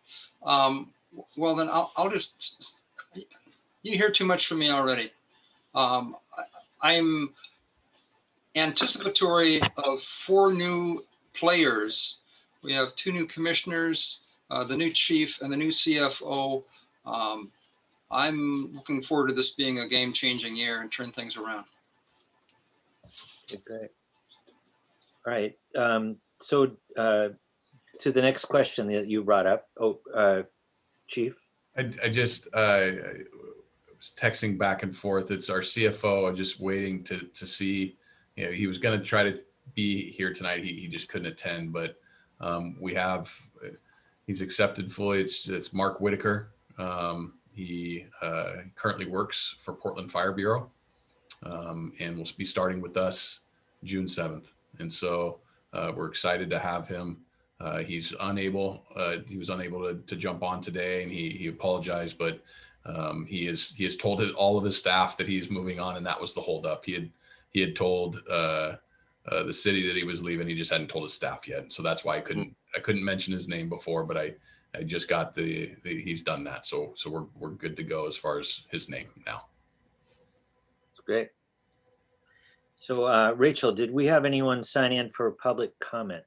Well, then I'll just, you hear too much from me already. I'm anticipatory of 4 new players. We have 2 new commissioners, the new chief and the new CFO. I'm looking forward to this being a game-changing year and turn things around. Okay, great. All right. So to the next question that you brought up, Chief. I just was texting back and forth. It's our CFO. I'm just waiting to see. He was going to try to be here tonight. He just couldn't attend, but he's accepted fully. It's Mark Whitaker. He currently works for Portland Fire Bureau, and will be starting with us June 7th. And so we're excited to have him. He was unable to jump on today, and he apologized, but he has told all of his staff that he's moving on, and that was the holdup. He had told the city that he was leaving. He just hadn't told his staff yet, so that's why I couldn't mention his name before. But I just got he's done that, so we're good to go as far as his name now. That's great. So Rachel, did we have anyone sign in for public comment?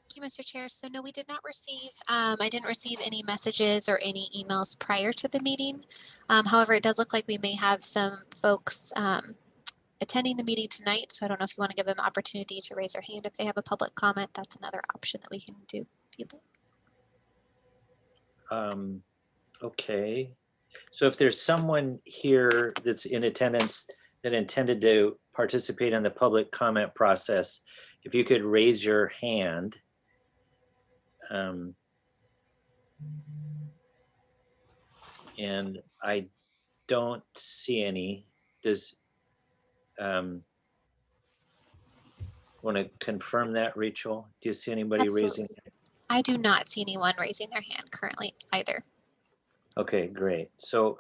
Thank you, Mr. Chair. So no, we did not receive, I didn't receive any messages or any emails prior to the meeting. However, it does look like we may have some folks attending the meeting tonight. So I don't know if you want to give them the opportunity to raise their hand if they have a public comment. That's another option that we can do if you'd like. Okay. So if there's someone here that's in attendance that intended to participate in the public comment process, if you could raise your hand. And I don't see any. Does want to confirm that, Rachel? Do you see anybody raising? I do not see anyone raising their hand currently either. Okay, great. So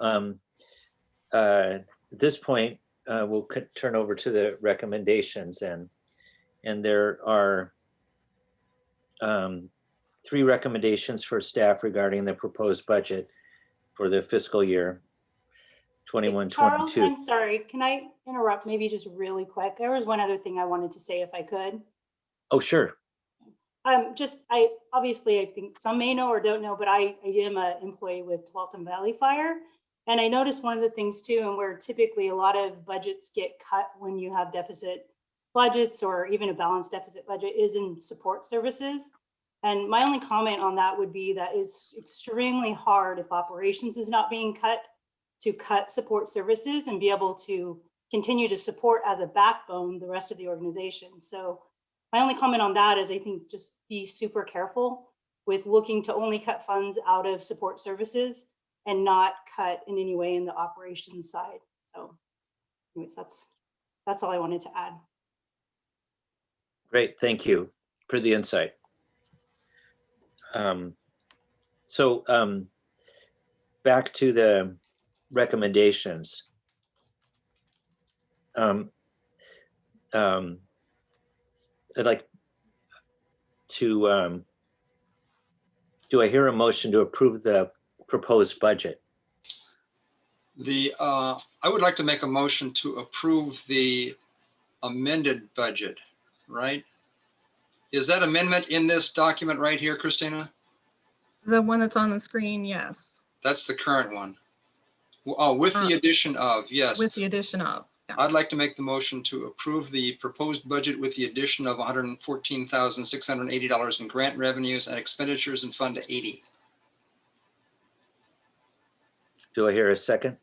at this point, we'll turn over to the recommendations, and there are 3 recommendations for staff regarding the proposed budget for the fiscal year 21-22. Charles, I'm sorry, can I interrupt maybe just really quick? There was one other thing I wanted to say if I could. Oh, sure. Obviously I think some may know or don't know, but I am an employee with Tualatin Valley Fire. And I noticed one of the things too, and where typically a lot of budgets get cut when you have deficit budgets or even a balanced deficit budget, is in support services. And my only comment on that would be that it's extremely hard if operations is not being cut to cut support services and be able to continue to support as a backbone the rest of the organization. So my only comment on that is I think just be super careful with looking to only cut funds out of support services and not cut in any way in the operations side. So anyways, that's all I wanted to add. Great, thank you for the insight. Back to the recommendations. I'd like to, do I hear a motion to approve the proposed budget? I would like to make a motion to approve the amended budget, right? Is that amendment in this document right here, Christina? The one that's on the screen, yes. That's the current one. Oh, with the addition of, yes. With the addition of. I'd like to make the motion to approve the proposed budget with the addition of $114,680 in grant revenues and expenditures in Fund 80. Do I hear a second?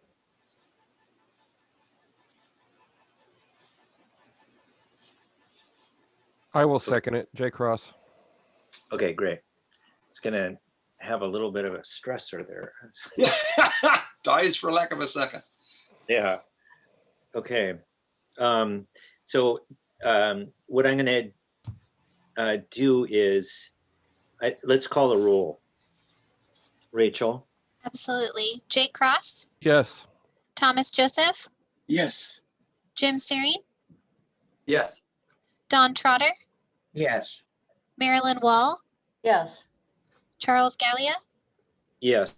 I will second it. Jay Cross. Okay, great. It's gonna have a little bit of a stressor there. Dies for lack of a second. Yeah. Okay. So what I'm gonna do is, let's call a roll. Rachel? Absolutely. Jay Cross, Yes. Thomas Joseph, Yes. Jim Searing, Yes. Don Trotter, Yes. Marilyn Wall, Yes. Charles Gallia, Yes.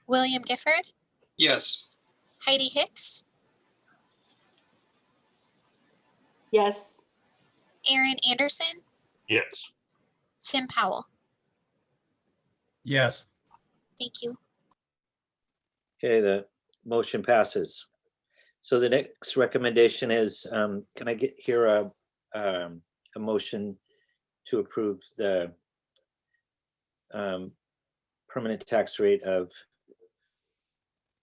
William Gifford, Yes. Heidi Hicks, Yes. Aaron Anderson, Yes. Tim Powell. Yes. Thank you. Okay, the motion passes. So the next recommendation is, can I hear a motion to approve the permanent tax rate of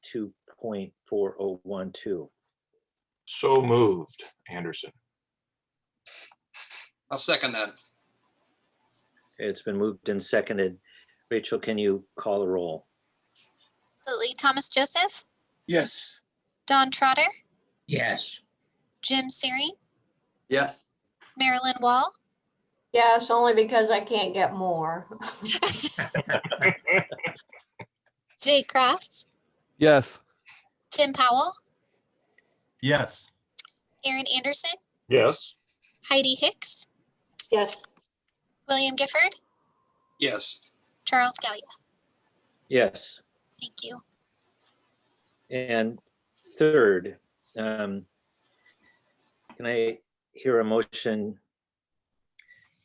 2.4012? So moved, Anderson. I'll second that. Okay, it's been moved and seconded. Rachel, can you call the roll? Absolutely. Thomas Joseph, Yes. Don Trotter, Yes. Jim Searing, Yes. Marilyn Wall, Yes, only because I can't get more. Jay Cross, Yes. Tim Powell, Yes. Aaron Anderson, Yes. Heidi Hicks, Yes. William Gifford, Yes. Charles Gallia. Yes. Thank you. And third, can I hear a motion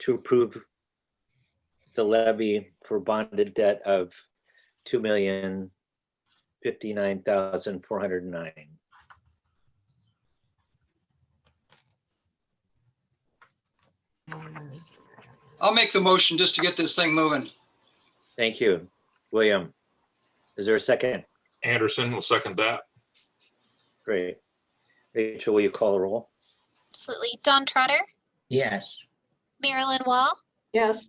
to approve the levy for bonded debt of $2,059,409? I'll make the motion just to get this thing moving. Thank you. William, is there a second? Anderson will second that. Great. Rachel, will you call the roll? Absolutely. Don Trotter, Yes. Marilyn Wall, Yes.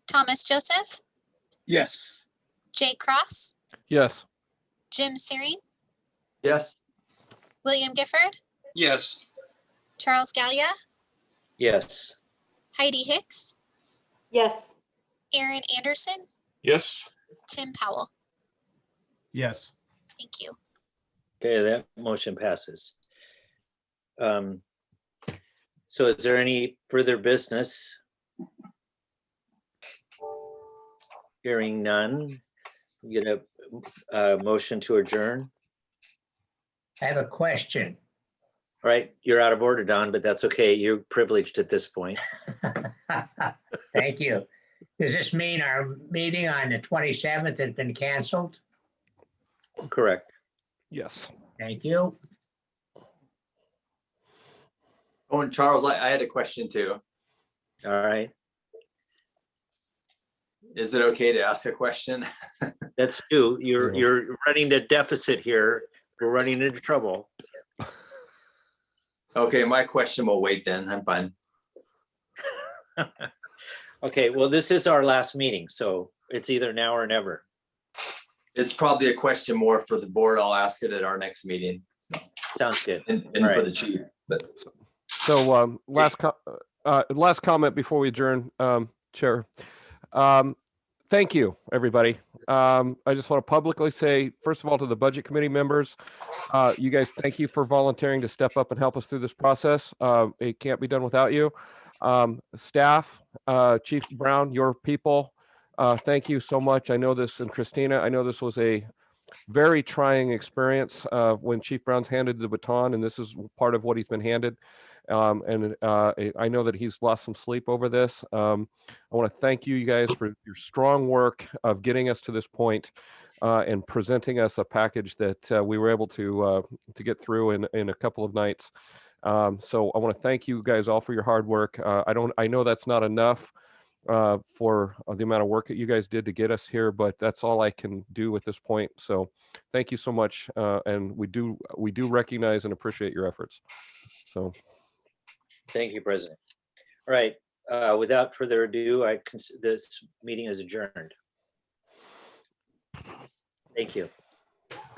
Thomas Joseph, Yes. Jay Cross, Yes. Jim Searing, Yes. William Gifford, Yes. Charles Gallia, Yes. Heidi Hicks, Yes. Aaron Anderson, Yes. Tim Powell. Yes. Thank you. Okay, that motion passes. So is there any further business? Hearing none, get a motion to adjourn. I have a question. All right, you're out of order, Don, but that's okay. You're privileged at this point. Thank you. Does this mean our meeting on the 27th has been canceled? Correct. Yes. Thank you. Oh, and Charles, I had a question too. All right, Is it okay to ask a question? that's you. You're running a deficit here. We're running into trouble. Okay, my question will wait then. I'm fine. Okay, well, this is our last meeting, so it's either now or never. It's probably a question more for the board. I'll ask it at our next meeting. So, Sounds good. and All for right. the chief, but So last comment before we adjourn, Chair. Thank you, everybody. I just want to publicly say, first of all, to the Budget Committee members, you guys, thank you for volunteering to step up and help us through this process. It can't be done without you. Staff, Chief Brown, your people, thank you so much. I know this, and Christina, I know this was a very trying experience when Chief Brown's handed the baton, and this is part of what he's been handed. I know that he's lost some sleep over this. I want to thank you guys for your strong work of getting us to this point. and presenting us a package that we were able to get through in a couple of nights. So I want to thank you guys all for your hard work. I know that's not enough for the amount of work that you guys did to get us here, but that's all I can do at this point. So thank you so much. And we do recognize and appreciate your efforts. So Thank you, President. All right, without further ado, this meeting is adjourned. Thank you.